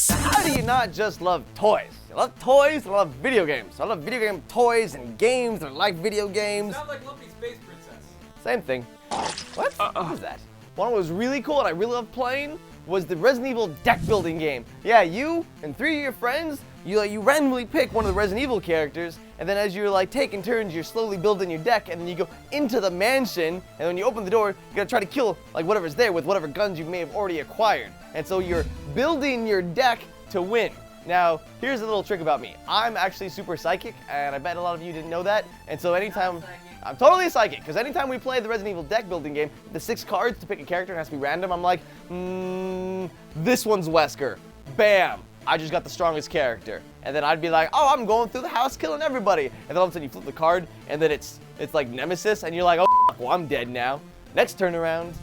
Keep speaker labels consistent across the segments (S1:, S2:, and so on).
S1: How do you not just love toys? I love toys, I love video games. I love video game toys and games that are like video games.
S2: Sound like Lumpy Space Princess.
S1: Same thing. What? What was that? One that was really cool and I really loved playing was the Resident Evil deck building game. Yeah, you and 3 of your friends, you randomly pick one of the Resident Evil characters, and then as you're like taking turns, you're slowly building your deck, and then you go into the mansion, and when you open the door, you gotta try to kill like whatever's there with whatever guns you may have already acquired. And so you're building your deck to win. Now, here's a little trick about me. I'm actually super psychic, and I bet a lot of you didn't know that. And so anytime, I'm totally psychic, because anytime we play the Resident Evil deck building game, the 6 cards to pick a character, it has to be random. I'm like, this one's Wesker. Bam, I just got the strongest character. And then I'd be like, oh, I'm going through the house killing everybody. And then all of a sudden you flip the card, and then it's like Nemesis, and you're like, oh, well, I'm dead now. Next turn around.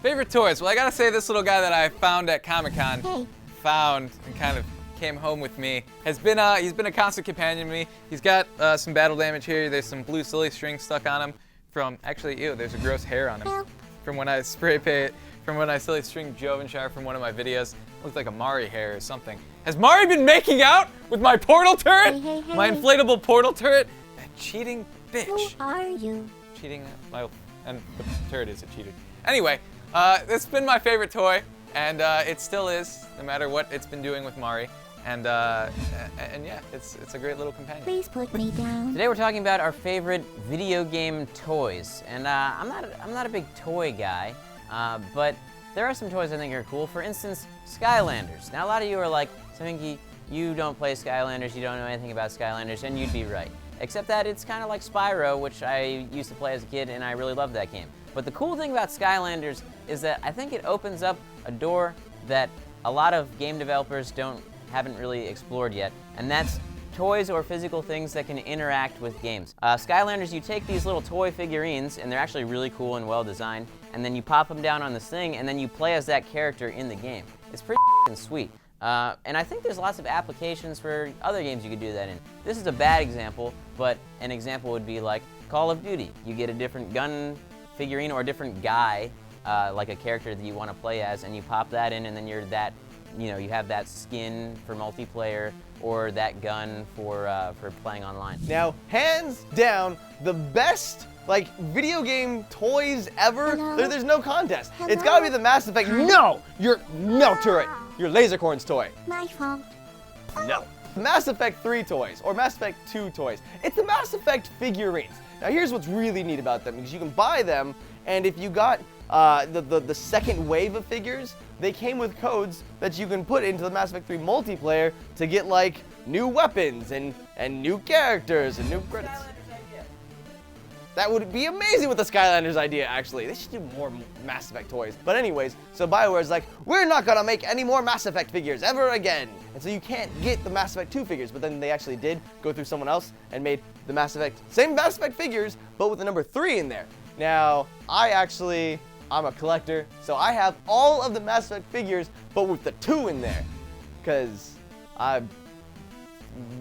S2: Favorite toys? Well, I gotta say this little guy that I found at Comic-Con, found and kind of came home with me, he's been a constant companion to me. He's got some battle damage here. There's some blue silly string stuck on him from, actually, ew, there's a gross hair on him. From when I spray paint, from when I silly string Jovenshire from one of my videos. Looks like a Mari hair or something. Has Mari been making out with my portal turret? My inflatable portal turret? That cheating bitch.
S3: Who are you?
S2: Cheating, and the turret is a cheater. Anyway, it's been my favorite toy, and it still is, no matter what it's been doing with Mari. And yeah, it's a great little companion.
S3: Please put me down.
S4: Today we're talking about our favorite video game toys, and I'm not a big toy guy, but there are some toys I think are cool. For instance, Skylanders. Now a lot of you are like, Saminky, you don't play Skylanders, you don't know anything about Skylanders, and you'd be right. Except that it's kind of like Spyro, which I used to play as a kid, and I really loved that game. But the cool thing about Skylanders is that I think it opens up a door that a lot of game developers haven't really explored yet, and that's toys or physical things that can interact with games. Skylanders, you take these little toy figurines, and they're actually really cool and well designed, and then you pop them down on this thing, and then you play as that character in the game. It's pretty sweet. And I think there's lots of applications for other games you could do that in. This is a bad example, but an example would be like Call of Duty. You get a different gun figurine or a different guy, like a character that you want to play as, and you pop that in, and then you're that, you have that skin for multiplayer or that gun for playing online.
S1: Now, hands down, the best video game toys ever. There's no contest. It's gotta be the Mass Effect. No turret. Your LASERCORN's toy.
S3: My fault.
S1: No. Mass Effect 3 toys or Mass Effect 2 toys. It's the Mass Effect figurines. Now here's what's really neat about them, because you can buy them, and if you got the second wave of figures, they came with codes that you can put into the Mass Effect 3 multiplayer to get like new weapons and new characters and new credits. That would be amazing with the Skylanders idea, actually. They should do more Mass Effect toys. But anyways, so BioWare's like, we're not gonna make any more Mass Effect figures ever again. And so you can't get the Mass Effect 2 figures, but then they actually did go through someone else and made the same Mass Effect figures, but with the number 3 in there. Now, I'm a collector, so I have all of the Mass Effect figures, but with the 2 in there. Because I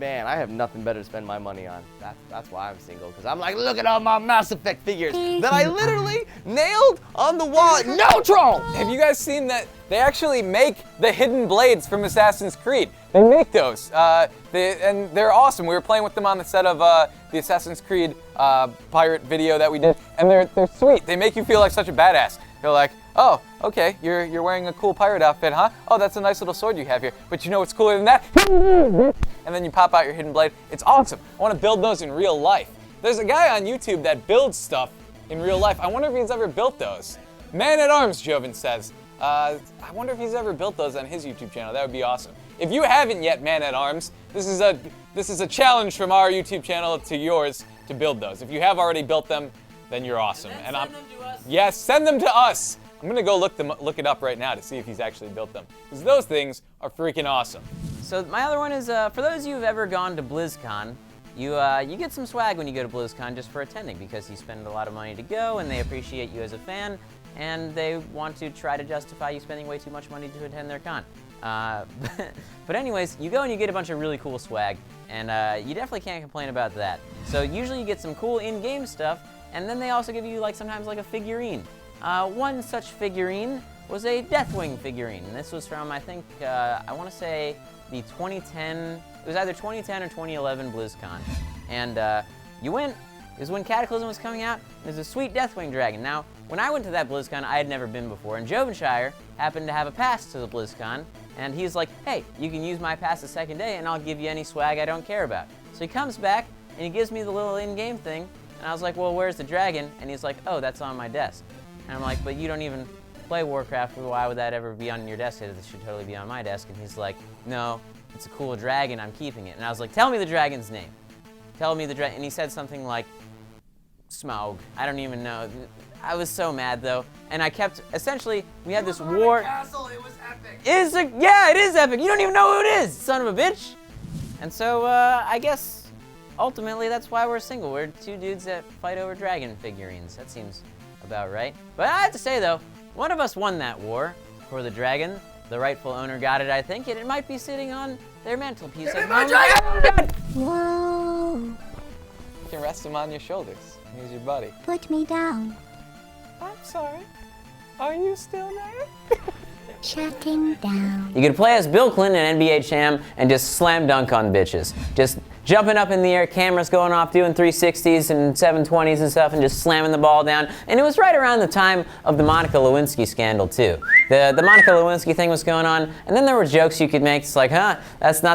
S1: have nothing better to spend my money on. That's why I'm single, because I'm like, look at all my Mass Effect figures that I literally nailed on the wall. No troll!
S2: Have you guys seen that they actually make the hidden blades from Assassin's Creed? They make those, and they're awesome. We were playing with them on the set of the Assassin's Creed pirate video that we did, and they're sweet. They make you feel like such a badass. You're like, oh, okay, you're wearing a cool pirate outfit, huh? Oh, that's a nice little sword you have here. But you know what's cooler than that? And then you pop out your hidden blade. It's awesome. I want to build those in real life. There's a guy on YouTube that builds stuff in real life. I wonder if he's ever built those. Man at Arms, Joven says. I wonder if he's ever built those on his YouTube channel. That would be awesome. If you haven't yet, Man at Arms, this is a challenge from our YouTube channel to yours to build those. If you have already built them, then you're awesome.
S4: And send them to us.
S2: Yes, send them to us. I'm gonna go look it up right now to see if he's actually built them, because those things are freaking awesome.
S4: So my other one is, for those of you who've ever gone to BlizzCon, you get some swag when you go to BlizzCon just for attending, because you spend a lot of money to go, and they appreciate you as a fan, and they want to try to justify you spending way too much money to attend their con. But anyways, you go and you get a bunch of really cool swag, and you definitely can't complain about that. So usually you get some cool in-game stuff, and then they also give you sometimes a figurine. One such figurine was a Deathwing figurine. And this was from, I think, I want to say the 2010, it was either 2010 or 2011 BlizzCon. And you went, it was when Cataclysm was coming out, there's a sweet Deathwing dragon. Now, when I went to that BlizzCon, I had never been before, and Jovenshire happened to have a pass to the BlizzCon, and he's like, hey, you can use my pass the second day, and I'll give you any swag I don't care about. So he comes back, and he gives me the little in-game thing, and I was like, well, where's the dragon? And he's like, oh, that's on my desk. And I'm like, but you don't even play Warcraft, why would that ever be on your desk? It should totally be on my desk. And he's like, no, it's a cool dragon, I'm keeping it. And I was like, tell me the dragon's name. Tell me the dragon, and he said something like, Smaug. I don't even know. I was so mad though, and I kept, essentially, we had this war.
S1: Castle, it was epic.
S4: Yeah, it is epic. You don't even know who it is, son of a bitch. And so, I guess, ultimately, that's why we're single. We're two dudes that fight over dragon figurines. That seems about right. But I have to say though, one of us won that war for the dragon. The rightful owner got it, I think, and it might be sitting on their mantelpiece.
S1: Give me my dragon!
S3: Whoa.
S2: You can rest him on your shoulders. He's your buddy.
S3: Put me down.
S2: I'm sorry. Are you still there?
S3: Shutting down.
S4: You could play as Bill Clinton and NBA Cham and just slam dunk on bitches. Just jumping up in the air, cameras going off, doing 360s and 720s and stuff, and just slamming the ball down. And it was right around the time of the Monica Lewinsky scandal too. The Monica Lewinsky thing was going on, and then there were jokes you could make. It's like, huh, that's not the